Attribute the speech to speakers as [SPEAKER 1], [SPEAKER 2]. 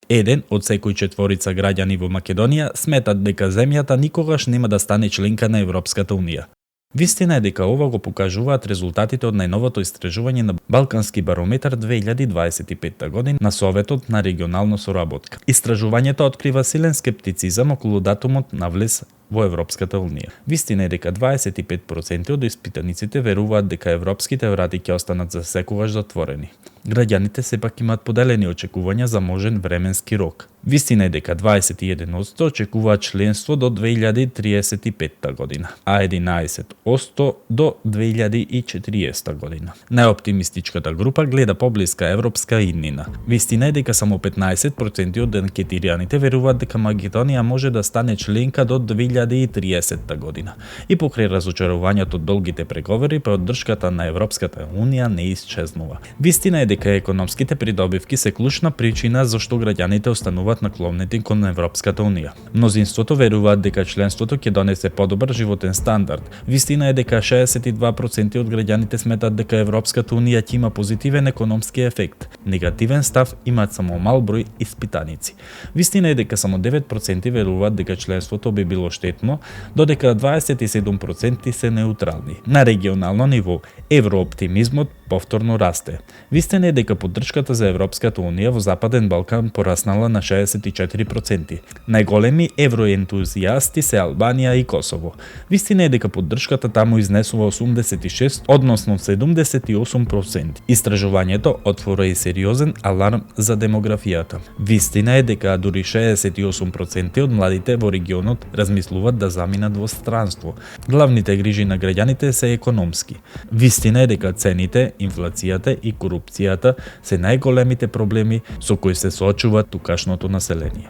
[SPEAKER 1] Еден од секој четворица граѓани во Македонија сметат дека земјата никогаш нема да стане членка на Европската унија. Вистина е дека ова го покажуваат резултатите од најновото истражување на Балкански барометар 2025 година на Советот на регионална соработка. Истражувањето открива силен скептицизам околу датумот на влез во Европската унија. Вистина е дека 25% од испитаниците веруваат дека европските врати ќе останат за секогаш затворени. Граѓаните сепак имаат поделени очекувања за можен временски рок. Вистина е дека 21% очекуваат членство до 2035 година, а 11% до 2040 година. Најоптимистичката група гледа поблиска европска иднина. Вистина е дека само 15% од анкетираните веруваат дека Македонија може да стане членка до 2030 година. И покрај разочарувањето од долгите преговори, поддршката на Европската унија не исчезнува. Вистина е дека економските придобивки се клучна причина зашто граѓаните остануваат наклонети кон Европската унија. Мнозинството веруваат дека членството ќе донесе подобар животен стандард. Вистина е дека 62% од граѓаните сметат дека Европската унија ќе има позитивен економски ефект. Негативен став имаат само мал број испитаници. Вистина е дека само 9% веруваат дека членството би било штетно, додека 27% се неутрални. На регионално ниво, еврооптимизмот повторно расте. Вистина е дека поддршката за Европската унија во Западен Балкан пораснала на 64%. Најголеми евроентузијасти се Албанија и Косово. Вистина е дека поддршката таму изнесува 86, односно 78%. Истражувањето отвора и сериозен аларм за демографијата. Вистина е дека дури 68% од младите во регионот размислуваат да заминат во странство. Главните грижи на граѓаните се економски. Вистина е дека цените, инфлацијата и корупцијата се најголемите проблеми со кои се соочува тукашното население.